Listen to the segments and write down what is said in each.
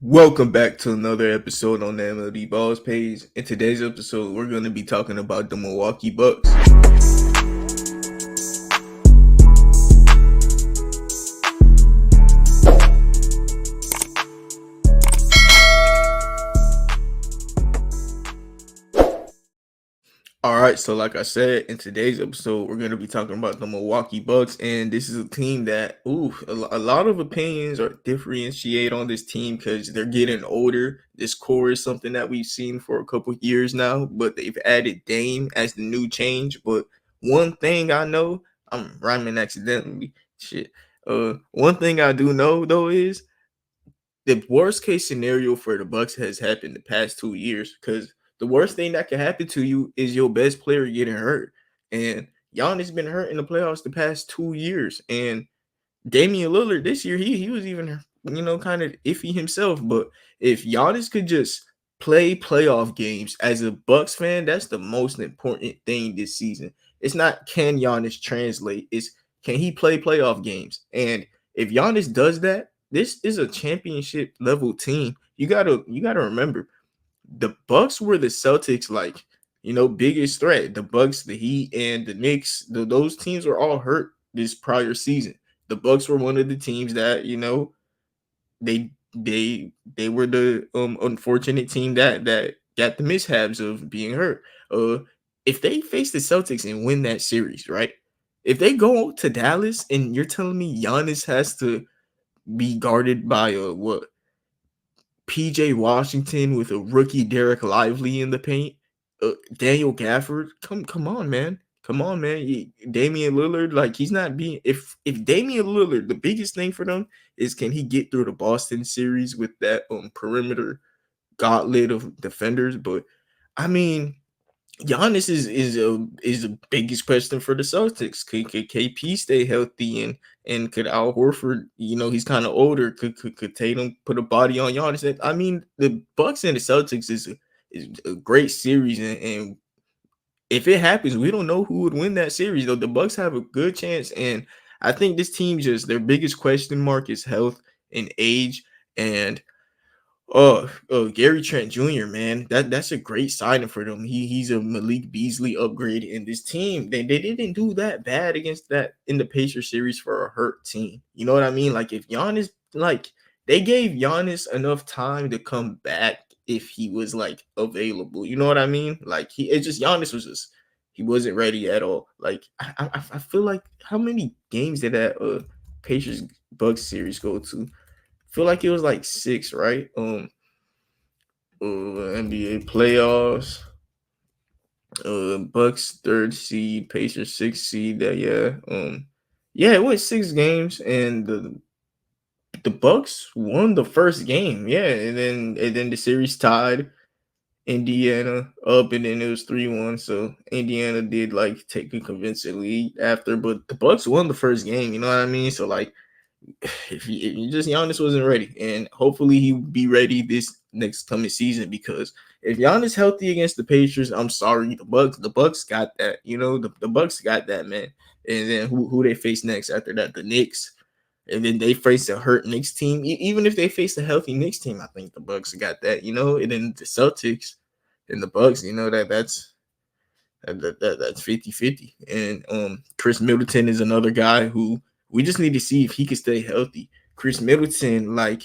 Welcome back to another episode on the MLD Balls page. In today's episode, we're going to be talking about the Milwaukee Bucks. All right, so like I said, in today's episode, we're going to be talking about the Milwaukee Bucks, and this is a team that, a lot of opinions are differentiate on this team because they're getting older. This core is something that we've seen for a couple years now, but they've added Dame as the new change. But one thing I know, I'm rhyming accidentally. Shit. One thing I do know though is the worst case scenario for the Bucks has happened the past 2 years because the worst thing that can happen to you is your best player getting hurt. And Giannis been hurt in the playoffs the past 2 years. And Damian Lillard this year, he was even, kind of iffy himself. But if Giannis could just play playoff games as a Bucks fan, that's the most important thing this season. It's not can Giannis translate, it's can he play playoff games? And if Giannis does that, this is a championship level team. You gotta remember the Bucks were the Celtics biggest threat. The Bucks, the Heat, and the Knicks, those teams were all hurt this prior season. The Bucks were one of the teams that they were the unfortunate team that got the mishaps of being hurt. Uh, if they face the Celtics and win that series, right? If they go to Dallas and you're telling me Giannis has to be guarded by a what PJ Washington with a rookie Derek Lively in the paint. Daniel Gafford, come on, man. Come on, man. Damian Lillard, like he's not being if Damian Lillard, the biggest thing for them is can he get through the Boston series with that perimeter gauntlet of defenders. But I mean, Giannis is the biggest question for the Celtics. Could KP stay healthy and could Al Horford, he's kind of older. Could Tatum put a body on Giannis? I mean, the Bucks and the Celtics is a great series, and if it happens, we don't know who would win that series. Though the Bucks have a good chance, and I think this team just their biggest question mark is health and age, and Gary Trent Jr., man, that's a great signing for them. He's a Malik Beasley upgrade in this team. They didn't do that bad against that in the Pacers series for a hurt team. You know what I mean? Like if Giannis, like they gave Giannis enough time to come back if he was like available. You know what I mean? Like Giannis was just he wasn't ready at all. Like I feel like how many games did that Pacers Bucks series go to? Feel like it was like 6, right? NBA playoffs. Bucks third seed, Pacers sixth seed. Yeah, it was 6 games, and the Bucks won the first game. Yeah, and then the series tied Indiana up, and then it was 3-1. So Indiana did like take a convincing lead after, but the Bucks won the first game. You know what I mean? So like if he just Giannis wasn't ready, and hopefully he'll be ready this next coming season because if Giannis healthy against the Pacers, I'm sorry, the Bucks got that, the Bucks got that, man. And then who they face next after that? The Knicks, and then they face a hurt Knicks team. Even if they face a healthy Knicks team, I think the Bucks got that, and then the Celtics and the Bucks, that's 50-50. And Chris Middleton is another guy who we just need to see if he can stay healthy. Chris Middleton, like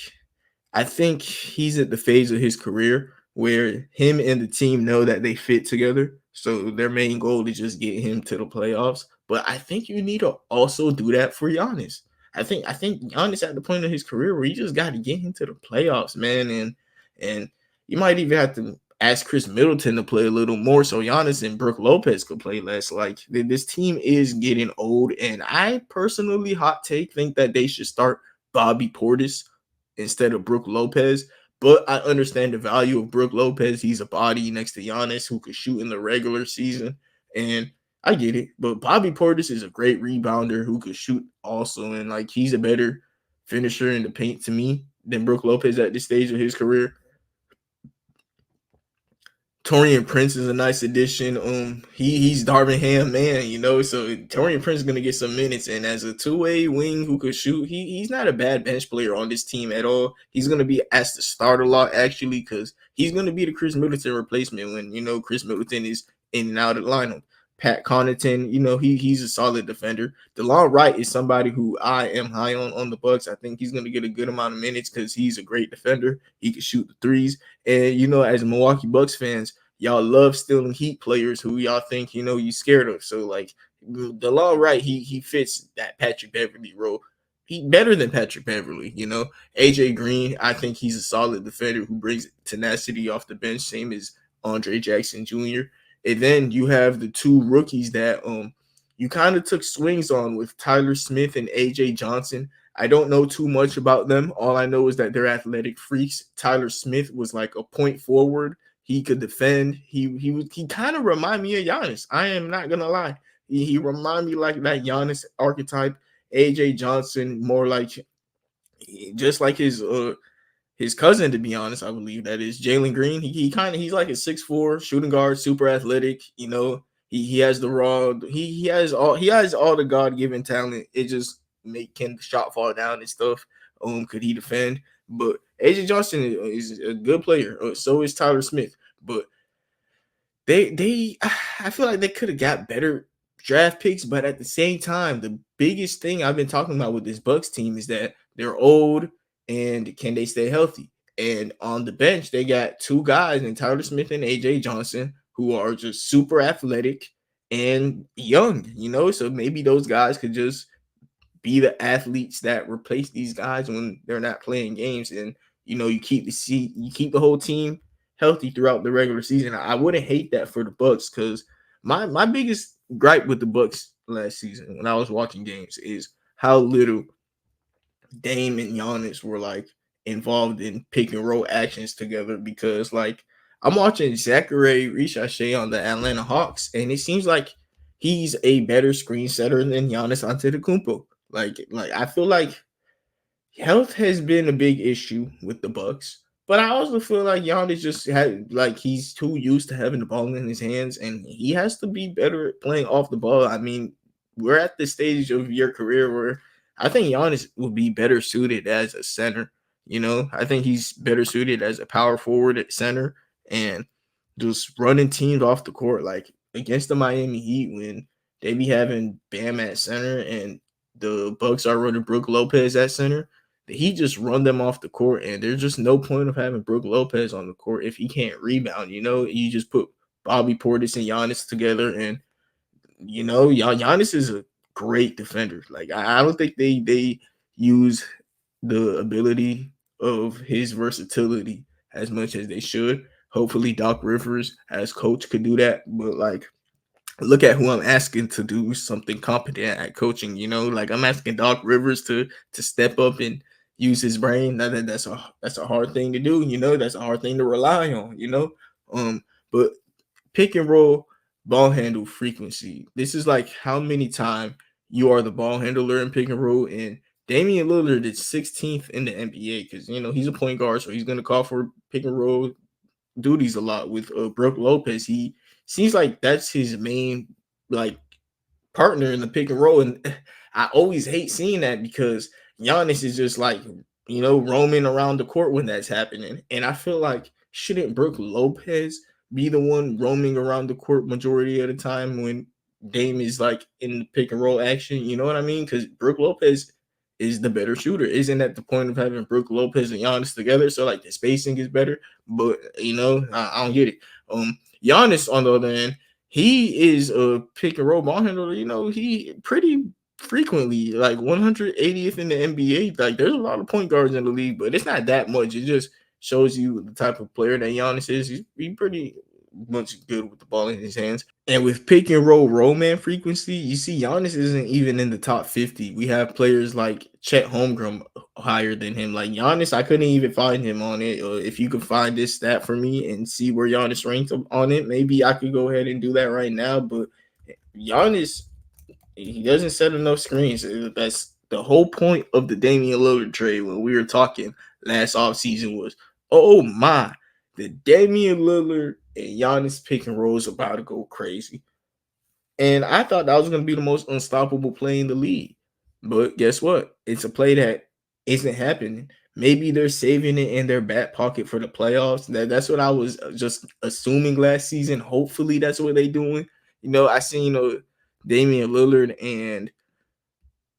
I think he's at the phase of his career where him and the team know that they fit together. So their main goal is just get him to the playoffs. But I think you need to also do that for Giannis. I think Giannis at the point of his career where you just got to get him to the playoffs, man. And you might even have to ask Chris Middleton to play a little more so Giannis and Brook Lopez could play less. Like this team is getting old, and I personally, hot take, think that they should start Bobby Portis instead of Brook Lopez. But I understand the value of Brook Lopez. He's a body next to Giannis who could shoot in the regular season, and I get it. But Bobby Portis is a great rebounder who could shoot also, and like he's a better finisher in the paint to me than Brook Lopez at this stage of his career. Torian Prince is a nice addition. He's Darvin Ham man, so Torian Prince is gonna get some minutes, and as a two-way wing who could shoot, he's not a bad bench player on this team at all. He's gonna be asked to start a lot actually, because he's gonna be the Chris Middleton replacement when Chris Middleton is in and out of the lineup. Pat Connaughton, he's a solid defender. DeLon Wright is somebody who I am high on the Bucks. I think he's gonna get a good amount of minutes because he's a great defender. He can shoot the threes, and as Milwaukee Bucks fans, y'all love stealing Heat players who y'all think you scared of. So like DeLon Wright, he fits that Patrick Beverly role. He better than Patrick Beverly. AJ Green, I think he's a solid defender who brings tenacity off the bench, same as Andre Jackson Jr. And then you have the two rookies that you kind of took swings on with Tyler Smith and AJ Johnson. I don't know too much about them. All I know is that they're athletic freaks. Tyler Smith was like a point forward. He could defend. He kind of remind me of Giannis. I am not gonna lie. He remind me like that Giannis archetype. AJ Johnson more like just like his cousin, to be honest. I believe that is Jalen Green. He's like a 6'4" shooting guard, super athletic. He has the raw. He has all the God given talent. It just can the shot fall down and stuff. Could he defend? But AJ Johnson is a good player. So is Tyler Smith. But I feel like they could have got better draft picks, but at the same time, the biggest thing I've been talking about with this Bucks team is that they're old and can they stay healthy? And on the bench, they got two guys in Tyler Smith and AJ Johnson who are just super athletic and young, so maybe those guys could just be the athletes that replace these guys when they're not playing games. And you keep the whole team healthy throughout the regular season. I wouldn't hate that for the Bucks, because my biggest gripe with the Bucks last season when I was watching games is how little Dame and Giannis were like involved in pick and roll actions together. Because like I'm watching Zachary Richardson on the Atlanta Hawks, and it seems like he's a better screen setter than Giannis Antetokounmpo. Like I feel like health has been a big issue with the Bucks, but I also feel like Giannis just had like he's too used to having the ball in his hands, and he has to be better at playing off the ball. I mean, we're at the stage of your career where I think Giannis will be better suited as a center. I think he's better suited as a power forward at center and just running teams off the court, like against the Miami Heat when they be having Bam at center and the Bucks are running Brook Lopez at center. He just run them off the court, and there's just no point of having Brook Lopez on the court if he can't rebound. You just put Bobby Portis and Giannis together, and Giannis is a great defender. Like I don't think they use the ability of his versatility as much as they should. Hopefully, Doc Rivers as coach could do that, but like look at who I'm asking to do something competent at coaching. Like I'm asking Doc Rivers to step up and use his brain. That's a hard thing to do. That's a hard thing to rely on. But pick and roll, ball handle frequency. This is like how many times you are the ball handler in pick and roll. And Damian Lillard is 16th in the NBA because he's a point guard, so he's gonna call for pick and roll duties a lot with Brook Lopez. He seems like that's his main like partner in the pick and roll, and I always hate seeing that because Giannis is just like roaming around the court when that's happening, and I feel like shouldn't Brook Lopez be the one roaming around the court majority of the time when Dame is like in the pick and roll action? You know what I mean? Because Brook Lopez is the better shooter. Isn't that the point of having Brook Lopez and Giannis together? So like the spacing is better, but I don't get it. Giannis on the other hand, he is a pick and roll ball handler. He pretty frequently like 180th in the NBA. Like there's a lot of point guards in the league, but it's not that much. It just shows you the type of player that Giannis is. He's pretty much good with the ball in his hands. And with pick and roll man frequency, you see Giannis isn't even in the top 50. We have players like Chet Holmgren higher than him. Like Giannis, I couldn't even find him on it. If you could find this stat for me and see where Giannis ranked on it, maybe I could go ahead and do that right now. But Giannis, he doesn't set enough screens. That's the whole point of the Damian Lillard trade when we were talking last offseason was, oh my, the Damian Lillard and Giannis pick and roll is about to go crazy. And I thought that was going to be the most unstoppable play in the league. But guess what? It's a play that isn't happening. Maybe they're saving it in their back pocket for the playoffs. That's what I was just assuming last season. Hopefully that's what they're doing. I seen Damian Lillard and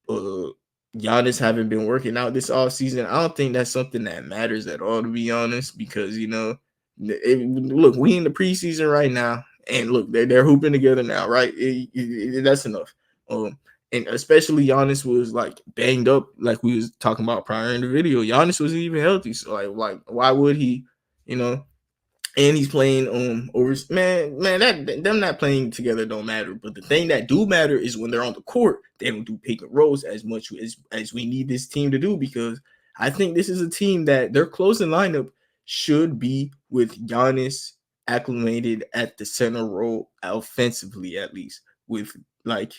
uh Giannis haven't been working out this off season. I don't think that's something that matters at all, to be honest, because look, we in the preseason right now, and look, they're hooping together now, right? That's enough. And especially Giannis was like banged up, like we was talking about prior in the video. Giannis wasn't even healthy, so like why would he, you know? And he's playing over man that them not playing together don't matter. But the thing that do matter is when they're on the court, they don't do pick and rolls as much as we need this team to do, because I think this is a team that their closing lineup should be with Giannis acclimated at the center role offensively, at least, with like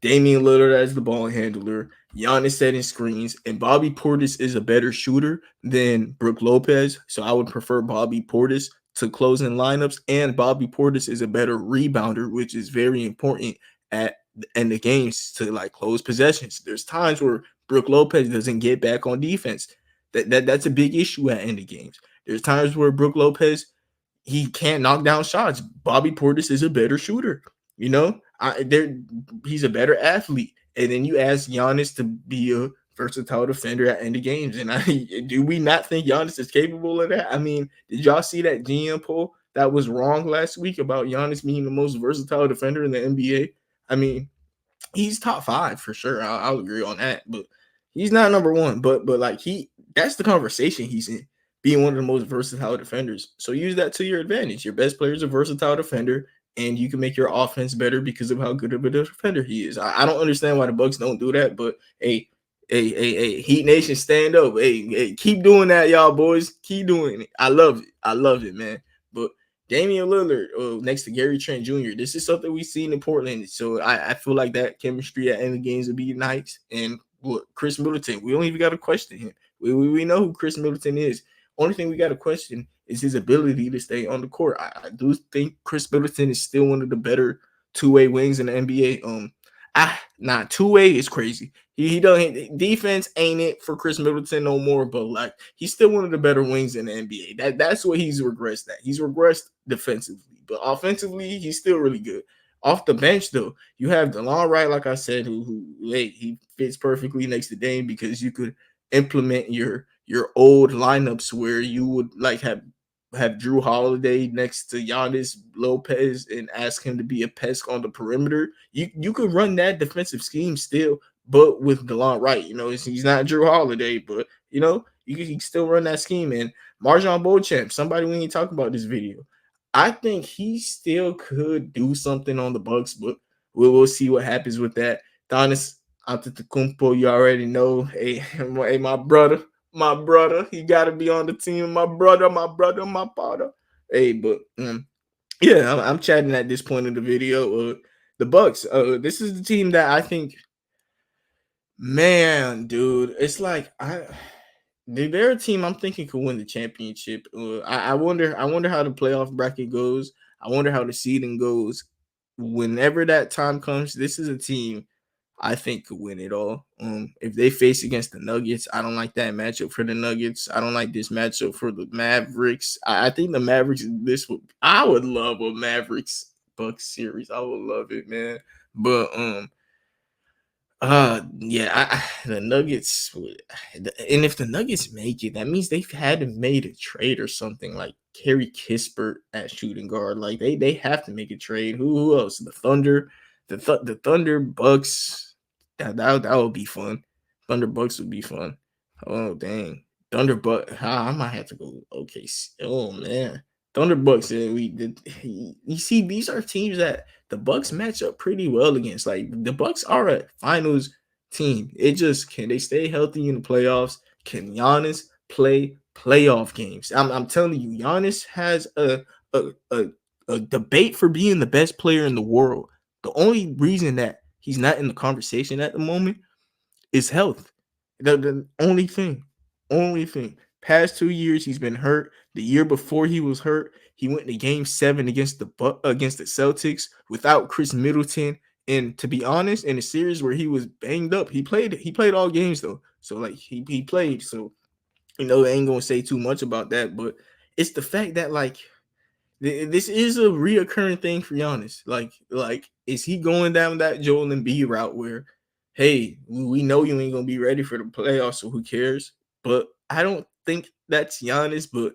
Damian Lillard as the ball handler, Giannis setting screens, and Bobby Portis is a better shooter than Brook Lopez. So I would prefer Bobby Portis to closing lineups, and Bobby Portis is a better rebounder, which is very important at the end of games to like close possessions. There's times where Brook Lopez doesn't get back on defense. That's a big issue at end of games. There's times where Brook Lopez he can't knock down shots. Bobby Portis is a better shooter. You know, he's a better athlete. And then you ask Giannis to be a versatile defender at end of games. And do we not think Giannis is capable of that? I mean, did y'all see that GM poll that was wrong last week about Giannis being the most versatile defender in the NBA? I mean, he's top 5 for sure. I'll agree on that, but he's not number 1. But like that's the conversation he's in, being one of the most versatile defenders. So use that to your advantage. Your best player is a versatile defender, and you can make your offense better because of how good of a defender he is. I don't understand why the Bucks don't do that, but hey, Heat Nation, stand up. Hey, keep doing that, y'all boys. Keep doing it. I love it. I love it, man. But Damian Lillard next to Gary Trent Jr. This is something we've seen in Portland. So I feel like that chemistry at end of games will be nice. And look, Chris Middleton, we don't even got to question him. We know who Chris Middleton is. Only thing we got to question is his ability to stay on the court. I do think Chris Middleton is still one of the better two-way wings in the NBA. Two-way is crazy. He doesn't defense ain't it for Chris Middleton no more, but like he's still one of the better wings in the NBA. That's what he's regressed at. He's regressed defensively, but offensively he's still really good. Off the bench though, you have DeLon Wright, like I said, who he fits perfectly next to Dame, because you could implement your old lineups where you would like have Drew Holiday next to Giannis Lopez and ask him to be a pest on the perimeter. You could run that defensive scheme still, but with DeLon Wright. He's not Drew Holiday, but you can still run that scheme. And Marjon Beauchamp, somebody we need to talk about this video. I think he still could do something on the Bucks, but we'll see what happens with that. Giannis Antetokounmpo, you already know. Hey, my brother, he got to be on the team. My brother, my father. Hey, but yeah, I'm chatting at this point in the video. The Bucks. This is the team that I think. Man, dude, it's like they're a team I'm thinking could win the championship. I wonder how the playoff bracket goes. I wonder how the seeding goes. Whenever that time comes, this is a team I think could win it all. If they face against the Nuggets, I don't like that matchup for the Nuggets. I don't like this matchup for the Mavericks. I think the Mavericks. I would love a Mavericks Bucks series. I would love it, man. But yeah, the Nuggets, and if the Nuggets make it, that means they've had to made a trade or something, like Kerry Kispert at shooting guard. Like they have to make a trade. Who else? The Thunder, the Thunder Bucks. That would be fun. Thunder Bucks would be fun. Oh dang, Thunder Bucks. I might have to go. Okay, oh man, Thunder Bucks. We did. You see, these are teams that the Bucks match up pretty well against. Like the Bucks are a finals team. It just, can they stay healthy in the playoffs? Can Giannis play playoff games? I'm telling you, Giannis has a, a a debate for being the best player in the world. The only reason that he's not in the conversation at the moment is health. The only thing. Past 2 years, he's been hurt. The year before he was hurt, he went to Game 7 against against the Celtics without Chris Middleton. And to be honest, in a series where he was banged up, he played all games though. So like he played. So I ain't gonna say too much about that, but it's the fact that like this is a reoccurring thing for Giannis. Like, is he going down that Joel Embiid route where, hey, we know you ain't gonna be ready for the playoffs, so who cares? But I don't think that's Giannis. But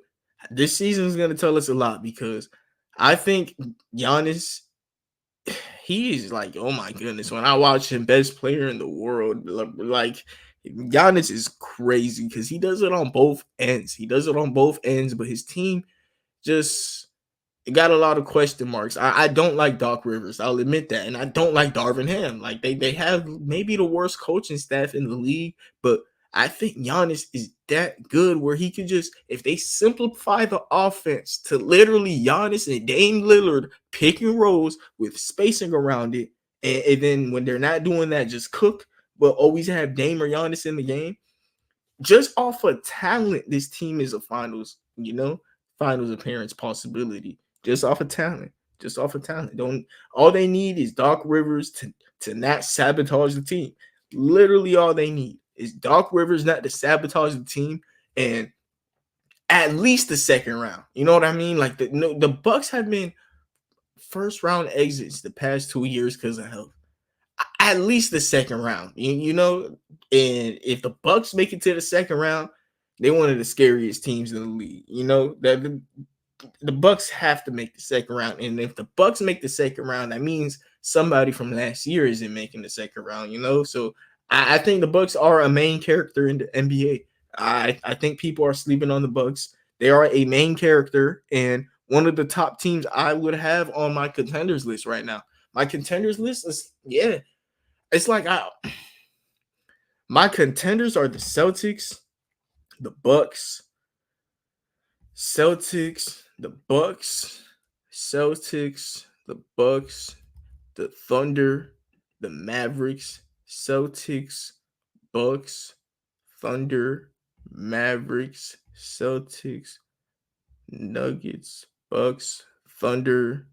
this season is gonna tell us a lot because I think Giannis, he is like, oh my goodness. When I watch him, best player in the world, like Giannis is crazy because he does it on both ends. He does it on both ends, but his team just it got a lot of question marks. I don't like Doc Rivers. I'll admit that. And I don't like Darvin Ham. Like they have maybe the worst coaching staff in the league, but I think Giannis is that good where he could just, if they simplify the offense to literally Giannis and Dame Lillard pick and rolls with spacing around it, and then when they're not doing that, just cook, but always have Dame or Giannis in the game just off of talent, this team is a finals appearance possibility. Just off of talent. Just off of talent. Don't All they need is Doc Rivers to not sabotage the team. Literally all they need is Doc Rivers not to sabotage the team and at least the second round. You know what I mean? Like the Bucks have been first round exits the past 2 years because of health. At least the second round, and if the Bucks make it to the second round, they're one of the scariest teams in the league. That the Bucks have to make the second round, and if the Bucks make the second round, that means somebody from last year isn't making the second round. So I think the Bucks are a main character in the NBA. I think people are sleeping on the Bucks. They are a main character and one of the top teams I would have on my contenders list right now. My contenders list is it's like my contenders are the Celtics, the Bucks, Celtics, the Bucks, Celtics, the Bucks, the Thunder, the Mavericks, Celtics, Bucks, Thunder, Mavericks, Celtics, Nuggets, Bucks, Thunder,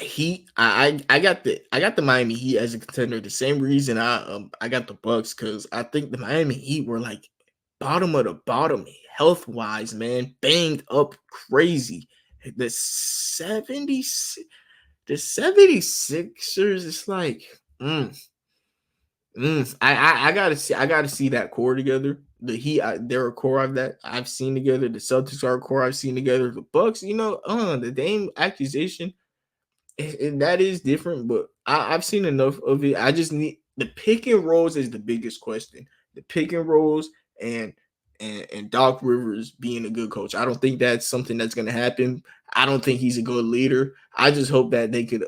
Heat. I got the Miami Heat as a contender. The same reason I got the Bucks because I think the Miami Heat were like bottom of the bottom health wise, man, banged up crazy. The 70 the 76ers, it's like I gotta see that core together. The Heat, they're a core of that I've seen together. The Celtics are a core I've seen together. The Bucks, the Dame accusation that is different, but I've seen enough of it. I just need the pick and rolls is the biggest question. The pick and rolls and Doc Rivers being a good coach. I don't think that's something that's gonna happen. I don't think he's a good leader. I just hope that they could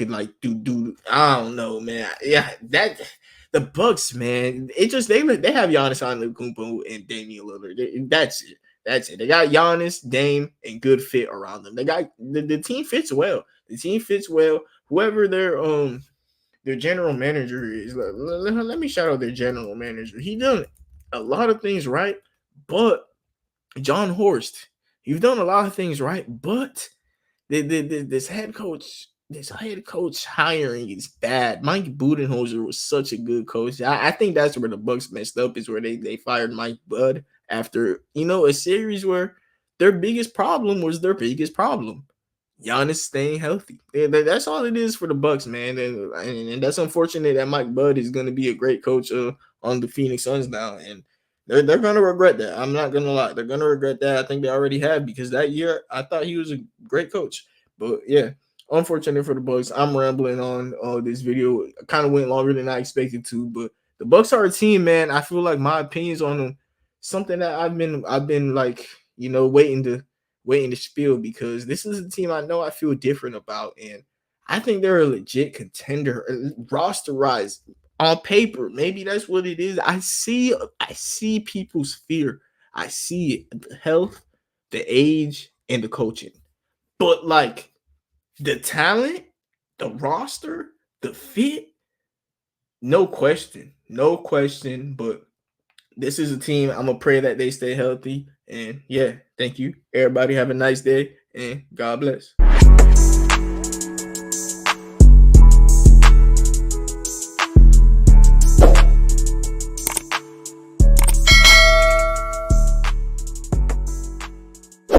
like do I don't know, man. Yeah, that the Bucks, man. It just they have Giannis Antetokounmpo and Damian Lillard. That's it. That's it. They got Giannis, Dame, and good fit around them. They got the team fits well. The team fits well. Whoever their general manager is, let me shout out their general manager. He done a lot of things right, but John Horst, you've done a lot of things right, but this head coach hiring is bad. Mike Budenholzer was such a good coach. I think that's where the Bucks messed up, is where they fired Mike Bud after a series where their biggest problem was their biggest problem. Giannis staying healthy. That's all it is for the Bucks, man. And that's unfortunate that Mike Bud is going to be a great coach on the Phoenix Suns now, and they're gonna regret that. I'm not gonna lie, they're gonna regret that. I think they already have, because that year I thought he was a great coach. But yeah, unfortunate for the Bucks. I'm rambling on this video. It kind of went longer than I expected to, but the Bucks are a team, man. I feel like my opinions on them, something that I've been like, waiting to spill, because this is a team I know I feel different about, and I think they're a legit contender, roster rise on paper. Maybe that's what it is. I see people's fear. I see it, the health, the age, and the coaching. But like the talent, the roster, the fit, no question. No question. But this is a team. I'm gonna pray that they stay healthy. And yeah, thank you. Everybody have a nice day and God bless.